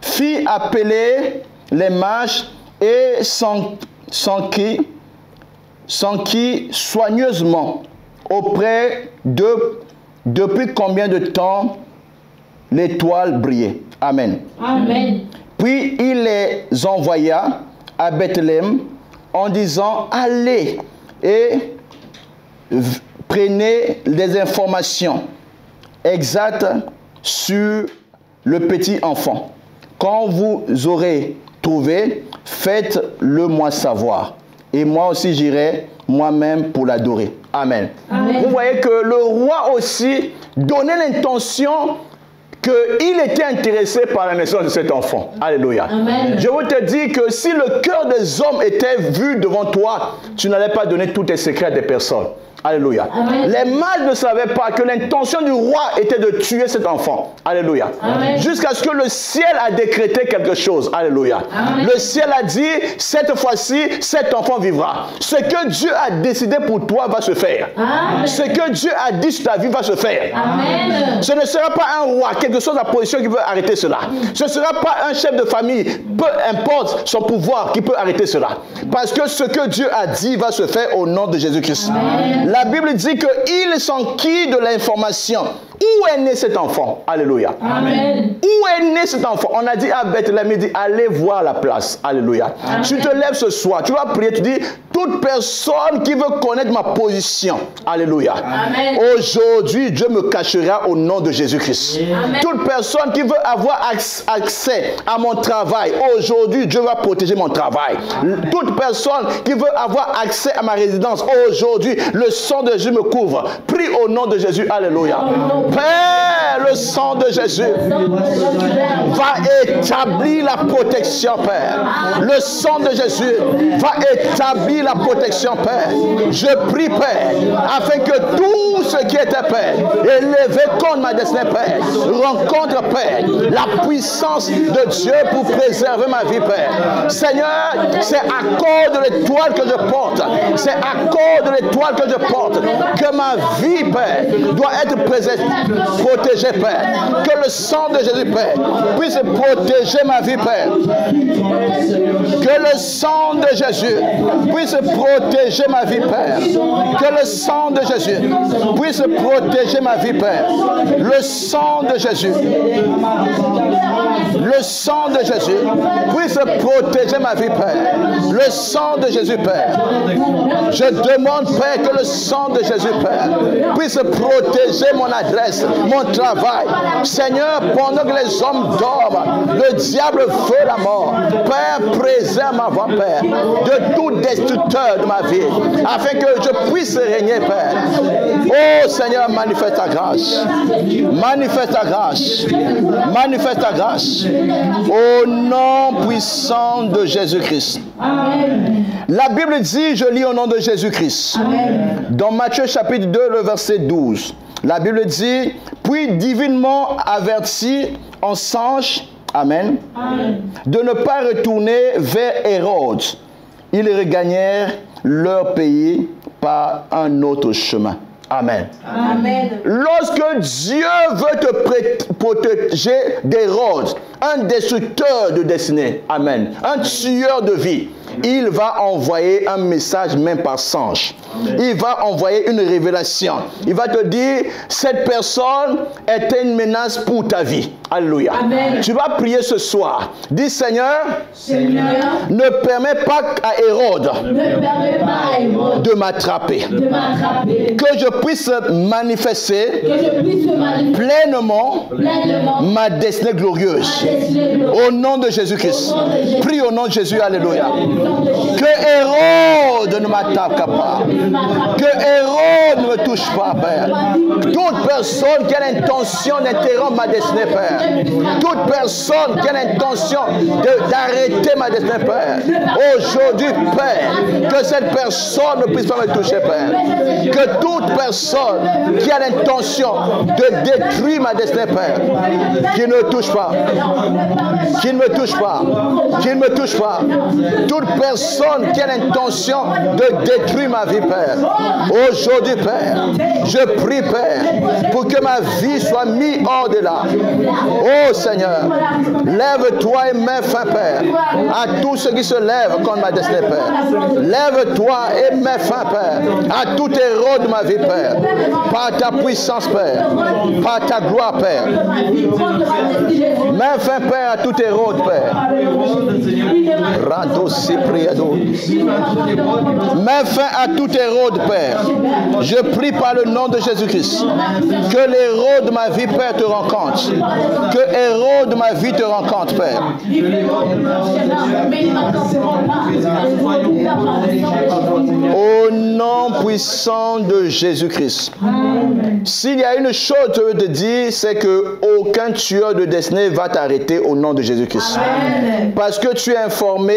fit appeler les mages et s'enquit soigneusement auprès de depuis combien de temps l'étoile brillait. Amen. Amen. Puis il les envoya à Bethléem en disant, allez et prenez des informations exactes sur le petit enfant. Quand vous aurez trouvé, faites-le moi savoir. Et moi aussi j'irai moi-même pour l'adorer. Amen. Amen. Vous voyez que le roi aussi donnait l'intention qu'il était intéressé par la naissance de cet enfant. Alléluia. Amen. Je veux te dire que si le cœur des hommes était vu devant toi, tu n'allais pas donner tous tes secrets à des personnes. Alléluia. Amen. Les mages ne savaient pas que l'intention du roi était de tuer cet enfant. Alléluia. Amen. Jusqu'à ce que le ciel a décrété quelque chose. Alléluia. Amen. Le ciel a dit, cette fois-ci, cet enfant vivra. Ce que Dieu a décidé pour toi va se faire. Amen. Ce que Dieu a dit sur ta vie va se faire. Amen. Ce ne sera pas un roi, quelque chose à position qui peut arrêter cela. Ce ne sera pas un chef de famille, peu importe son pouvoir, qui peut arrêter cela. Parce que ce que Dieu a dit va se faire au nom de Jésus-Christ. La Bible dit qu'il s'enquit de l'information. Où est né cet enfant? Alléluia. Amen. Où est né cet enfant? On a dit à Bethléem, il dit, allez voir la place. Alléluia. Amen. Tu te lèves ce soir, tu vas prier, tu dis, toute personne qui veut connaître ma position. Alléluia. Amen. Aujourd'hui, Dieu me cachera au nom de Jésus-Christ. Amen. Toute personne qui veut avoir accès à mon travail, aujourd'hui, Dieu va protéger mon travail. Toute personne qui veut avoir accès à ma résidence, aujourd'hui, le sang de Jésus me couvre. Prie au nom de Jésus. Alléluia. Père, le sang de Jésus va établir la protection, Père. Le sang de Jésus va établir la protection, Père. Je prie, Père, afin que tout ce qui était, Père, élevé contre ma destinée, Père, rencontre, Père, la puissance de Dieu pour préserver ma vie, Père. Seigneur, c'est à cause de l'étoile que je porte, c'est à cause de l'étoile que je porte, que ma vie, Père, doit être protégée, Père. Que le sang de Jésus, Père, puisse protéger ma vie, Père. Que le sang de Jésus puisse protéger ma vie, Père. Que le sang de Jésus puisse protéger ma vie, Père. Le sang de Jésus. Le sang de Jésus puisse protéger ma vie, Père. Le sang de Jésus, Père. Je demande, Père, que le sang de Jésus, Père, puisse protéger mon adresse, mon travail. Seigneur, pendant que les hommes dorment, le diable veut la mort. Père, préserve ma voix, Père, de tout destructeur de ma vie, afin que je puisse régner, Père. Oh Seigneur, manifeste ta grâce. Manifeste ta grâce. Manifeste ta grâce. Au nom puissant de Jésus-Christ. La Bible dit, je lis au nom de Jésus-Christ. Dans Matthieu chapitre 2, le verset 12. La Bible dit, puis divinement averti en singe, amen, de ne pas retourner vers Hérode. Ils regagnèrent leur pays par un autre chemin. Amen. Amen. Lorsque Dieu veut te protéger d'Hérode, un destructeur de destinée, amen, un tueur de vie, il va envoyer un message même par singe. Il va envoyer une révélation. Il va te dire, cette personne était une menace pour ta vie. Alléluia. Amen. Tu vas prier ce soir. Dis, Seigneur, ne permets pas à Hérode de m'attraper. Que je puisse manifester pleinement ma destinée glorieuse. Au nom de Jésus-Christ. Prie au nom de Jésus. Alléluia. Que Hérode ne m'attaque pas. Que Hérode ne me touche pas, Père. Toute personne qui a l'intention d'interrompre ma destinée, Père. Toute personne qui a l'intention d'arrêter ma destinée, Père. Aujourd'hui, Père, que cette personne ne puisse pas me toucher, Père. Que toute personne qui a l'intention de détruire ma destinée, Père, qui ne touche pas. Qui ne me touche pas. Qui ne me touche pas. Toute personne qui a l'intention de détruire ma vie, Père. Aujourd'hui, Père, je prie, Père, pour que ma vie soit mise hors de là. Oh Seigneur, lève-toi et mets fin, Père, à tous ceux qui se lèvent contre ma destinée, Père. Lève-toi et mets fin, Père, à tout héros de ma vie, Père. Par ta puissance, Père. Par ta gloire, Père. Mets fin, Père, à tout héros, Père. Mets fin à tout hérode, Père. Je prie par le nom de Jésus-Christ que l'héros de ma vie, Père, te rencontre. Que héros de ma vie te rencontre, Père. Au nom puissant de Jésus-Christ. S'il y a une chose que je veux te dire, c'est que aucun tueur de destinée va t'arrêter au nom de Jésus-Christ. Parce que tu es informé,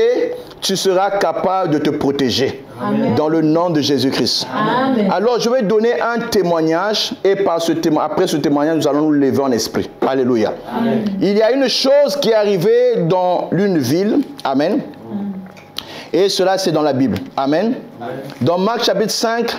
tu seras capable de te protéger. Amen. Dans le nom de Jésus-Christ. Alors, je vais donner un témoignage et après ce témoignage, nous allons nous lever en esprit. Alléluia. Amen. Il y a une chose qui est arrivée dans une ville. Amen. Et cela, c'est dans la Bible. Amen. Amen. Dans Marc chapitre 5,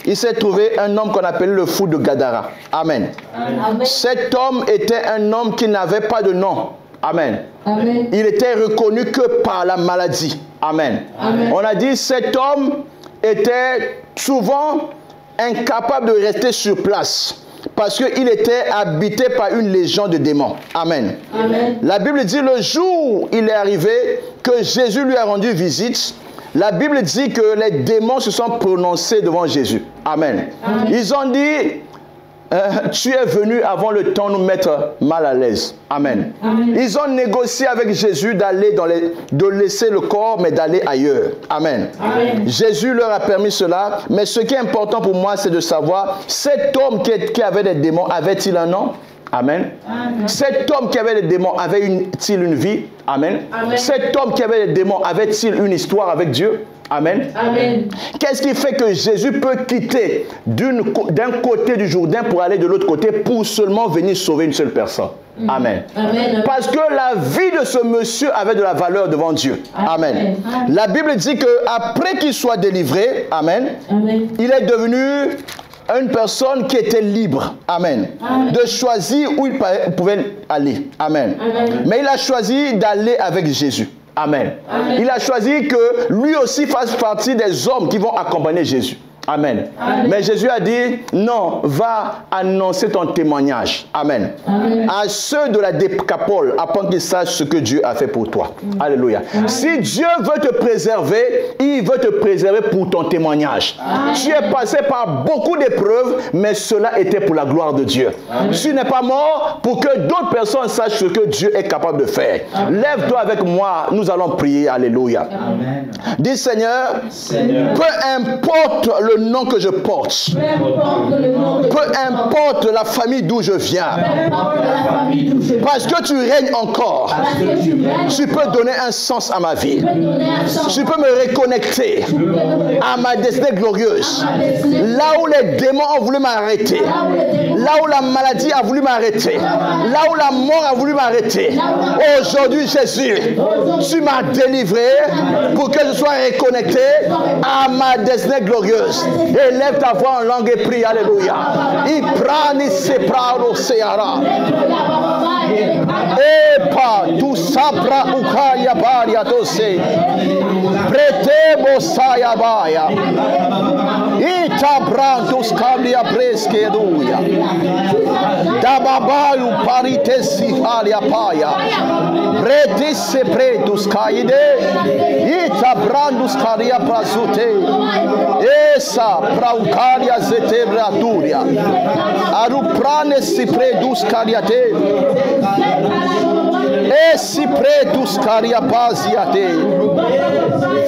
il s'est trouvé un homme qu'on appelle le fou de Gadara. Amen. Amen. Cet homme était un homme qui n'avait pas de nom. Amen. Amen. Il était reconnu que par la maladie. Amen. Amen. On a dit cet homme était souvent incapable de rester sur place parce qu'il était habité par une légion de démons. Amen. Amen. La Bible dit le jour où il est arrivé que Jésus lui a rendu visite, la Bible dit que les démons se sont prononcés devant Jésus. Amen. Amen. Ils ont dit... tu es venu avant le temps nous mettre mal à l'aise. Amen. Amen. Ils ont négocié avec Jésus d'aller de laisser le corps, mais d'aller ailleurs. Amen. Amen. Jésus leur a permis cela. Mais ce qui est important pour moi, c'est de savoir, cet homme qui avait des démons, avait-il un nom? Amen. Amen. Cet homme qui avait des démons, avait-il une vie? Amen. Amen. Cet homme qui avait des démons, avait-il une histoire avec Dieu? Amen. Amen. Qu'est-ce qui fait que Jésus peut quitter d'un côté du Jourdain pour aller de l'autre côté pour seulement venir sauver une seule personne? Amen. Amen. Parce que la vie de ce monsieur avait de la valeur devant Dieu. Amen. Amen. La Bible dit qu'après qu'il soit délivré, amen, amen, il est devenu une personne qui était libre, amen, amen, de choisir où il pouvait aller. Amen. Amen. Mais il a choisi d'aller avec Jésus. Amen. Amen. Il a choisi que lui aussi fasse partie des hommes qui vont accompagner Jésus. Amen. Amen. Mais Jésus a dit, non, va annoncer ton témoignage. Amen. Amen. À ceux de la Décapole, afin qu'ils sachent ce que Dieu a fait pour toi. Alléluia. Amen. Si Dieu veut te préserver, il veut te préserver pour ton témoignage. Amen. Tu es passé par beaucoup d'épreuves, mais cela était pour la gloire de Dieu. Amen. Tu n'es pas mort pour que d'autres personnes sachent ce que Dieu est capable de faire. Lève-toi avec moi, nous allons prier. Alléluia. Amen. Dis Seigneur, peu importe le nom que je porte, peu importe la famille d'où je viens, parce que tu règnes encore, tu peux donner un sens à ma vie. Tu peux me reconnecter à ma destinée glorieuse. Là où les démons ont voulu m'arrêter, là où la maladie a voulu m'arrêter, là où la mort a voulu m'arrêter, aujourd'hui Jésus, tu m'as délivré pour que je sois reconnecté à ma destinée glorieuse. Élève ta voix en langue et prie. Alléluia. Iprani seprado seara. Epa tu sapra ukaya baria tose. Pretebo saya baya. Ita brantus kablia preske duya. Dababayu paritesi alia paya. Pretis pretus kaide. Ita brandus karia prasute. Esa praukaria zetebraturia. Aruprane si predus kariate. Et si pretus kariapaziate.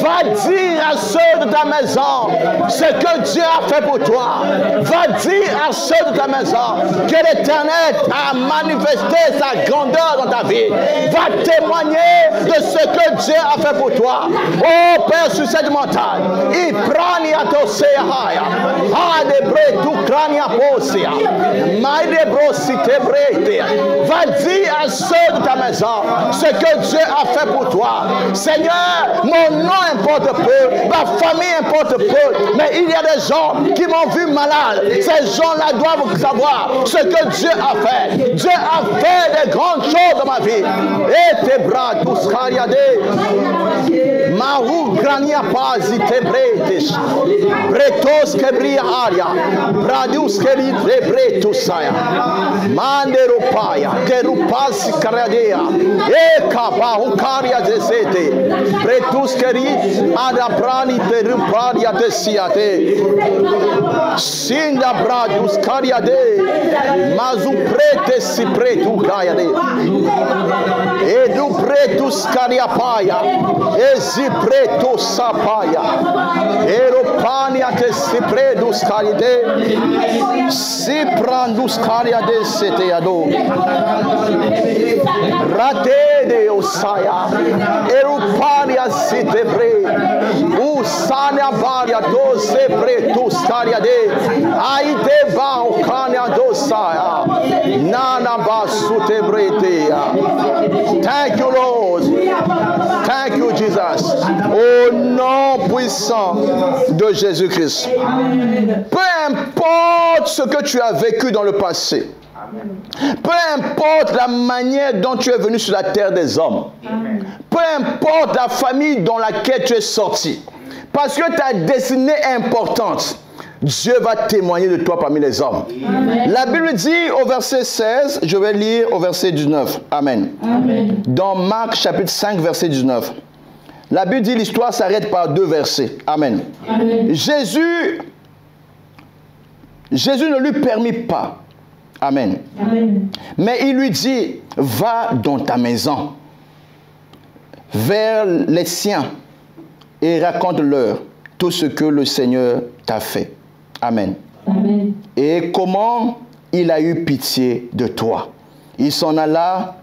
Va dire à ceux de ta maison ce que Dieu a fait pour toi. Va dire à ceux de ta maison que l'Éternel a manifesté sa grandeur dans ta vie. Va témoigner de ce que Dieu a fait pour toi. Oh Père sur cette montagne, il prend à ton séhaya. Ah de bre tu crania posia. Mai de brosite brete. Va dire à ceux de ta maison ce que Dieu a fait pour toi. Seigneur, mon nom importe peu, ma famille importe peu, mais il y a des gens qui m'ont vu malade. Ces gens-là doivent savoir ce que Dieu a fait. Dieu a fait des grandes choses dans ma vie. Et tes bras, tous cariadés. Mahu grania pasi te bretes. Bretos que brilla aria. Bradus que libretus saya. Mandero paya. Terupasi caradea. Eka bahukaria zesete. Bretus que adabrani teruparia desiate. Sinda bradus cariade. Mazu prete si pretu gaiade. Edu pretus cariapaya. Ezi preto sapaya. Eropania te si predus caride. Si prandus cariade seteado. Rate de osaya. Eropania sitebre. Usania varia doze pretus cariade. Aite ba okania dosaya. Nana basute bretea. Thank you, Lord. Thank you, Jesus. Au nom puissant de Jésus-Christ. Peu importe ce que tu as vécu dans le passé, peu importe la manière dont tu es venu sur la terre des hommes, peu importe la famille dans laquelle tu es sorti, parce que ta destinée est importante, Dieu va témoigner de toi parmi les hommes. Amen. La Bible dit au verset 16, je vais lire au verset 19. Amen. Amen. Dans Marc chapitre 5, verset 19. La Bible dit l'histoire s'arrête par 2 versets. Amen. Amen. Jésus ne lui permit pas. Amen. Amen. Mais il lui dit, va dans ta maison, vers les siens, et raconte-leur tout ce que le Seigneur t'a fait. Amen. Amen. Et comment il a eu pitié de toi. Il s'en alla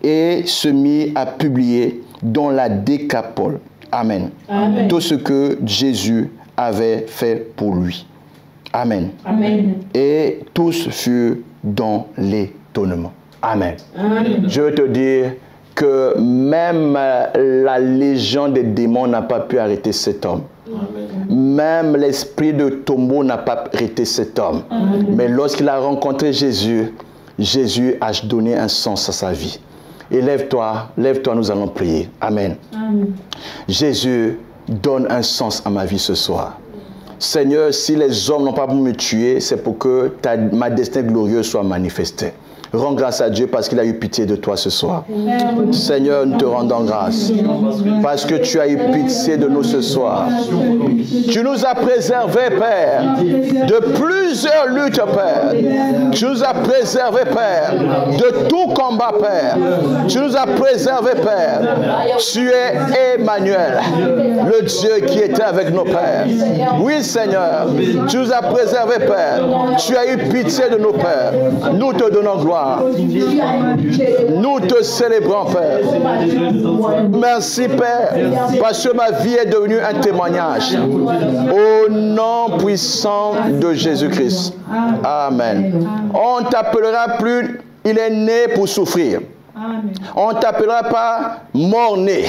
et se mit à publier dans la Décapole. Amen. Amen. Tout ce que Jésus avait fait pour lui. Amen. Amen. Et tous furent dans l'étonnement. Amen. Amen. Je veux te dire que même la légion des démons n'a pas pu arrêter cet homme. Amen. Même l'esprit de tombeau n'a pas arrêté cet homme. Amen. Mais lorsqu'il a rencontré Jésus, Jésus a donné un sens à sa vie. Et lève-toi, nous allons prier. Amen. Amen. Jésus, donne un sens à ma vie ce soir. Seigneur, si les hommes n'ont pas pu me tuer, c'est pour que ma destinée glorieuse soit manifestée. Rends grâce à Dieu parce qu'il a eu pitié de toi ce soir. Seigneur, nous te rendons grâce parce que tu as eu pitié de nous ce soir. Tu nous as préservés, Père, de plusieurs luttes, Père. Tu nous as préservés, Père, de tout combat, Père. Tu nous as préservés, Père. Tu es Emmanuel, le Dieu qui était avec nos pères. Oui, Seigneur, tu nous as préservés, Père. Tu as eu pitié de nos pères. Nous te donnons gloire. Nous te célébrons, Père. Merci, Père, parce que ma vie est devenue un témoignage. Au nom puissant de Jésus-Christ. Amen. On ne t'appellera plus, il est né pour souffrir. On ne t'appellera pas mort-né.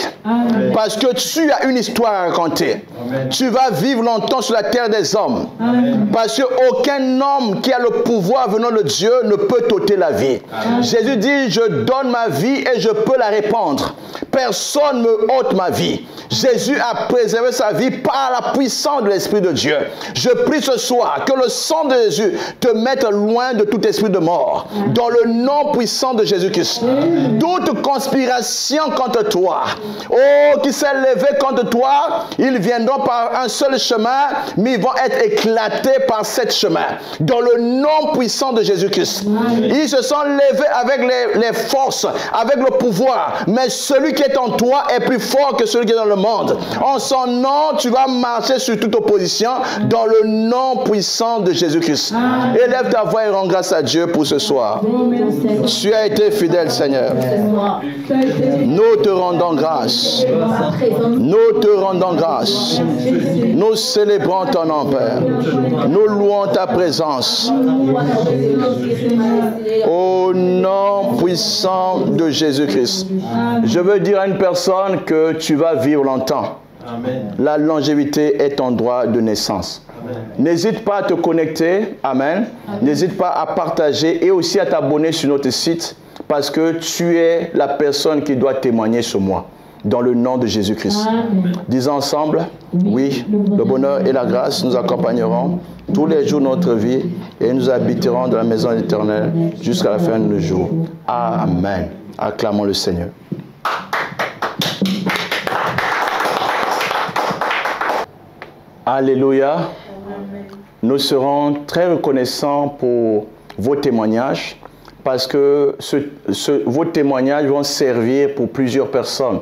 Parce que tu as une histoire à raconter. Amen. Tu vas vivre longtemps sur la terre des hommes. Amen. Parce qu'aucun homme qui a le pouvoir venant de Dieu ne peut t'ôter la vie. Amen. Jésus dit, je donne ma vie et je peux la répandre. Personne ne me ôte ma vie. Jésus a préservé sa vie par la puissance de l'Esprit de Dieu. Je prie ce soir que le sang de Jésus te mette loin de tout esprit de mort. Dans le nom puissant de Jésus-Christ. Toute conspiration contre toi, oh, qui s'est levée contre toi, ils viendront par un seul chemin, mais ils vont être éclatés par sept chemins. Dans le nom puissant de Jésus-Christ. Ils se sont levés avec les forces, avec le pouvoir, mais celui qui est en toi est plus fort que celui qui est dans le monde. En son nom, tu vas marcher sur toute opposition dans le nom puissant de Jésus-Christ. Élève ta voix et rends grâce à Dieu pour ce soir. Tu as été fidèle, Seigneur. Nous te rendons grâce. Nous te rendons grâce. Nous célébrons ton nom, Père. Nous louons ta présence. Au nom puissant de Jésus-Christ. Je veux dire à une personne que tu vas vivre longtemps. Amen. La longévité est ton droit de naissance. N'hésite pas à te connecter. Amen. N'hésite pas à partager et aussi à t'abonner sur notre site. Parce que tu es la personne qui doit témoigner sur moi. Dans le nom de Jésus-Christ. Disons ensemble, oui, le bonheur et la grâce nous accompagneront tous les jours de notre vie et nous habiterons dans la maison de l'Éternel jusqu'à la fin de nos jours. Amen. Acclamons le Seigneur. Alléluia. Nous serons très reconnaissants pour vos témoignages. Parce que vos témoignages vont servir pour plusieurs personnes.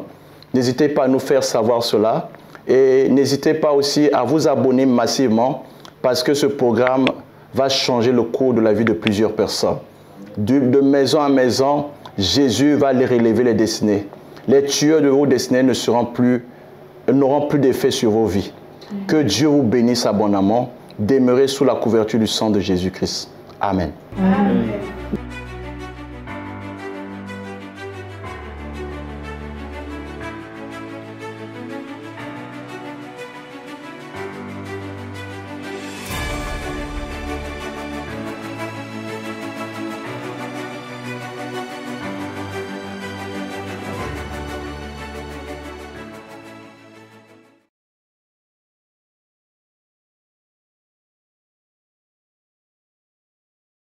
N'hésitez pas à nous faire savoir cela. Et n'hésitez pas aussi à vous abonner massivement parce que ce programme va changer le cours de la vie de plusieurs personnes. De maison à maison, Jésus va les relever les destinées. Les tueurs de vos destinées n'auront plus d'effet sur vos vies. Que Dieu vous bénisse abondamment. Demeurez sous la couverture du sang de Jésus-Christ. Amen. Amen.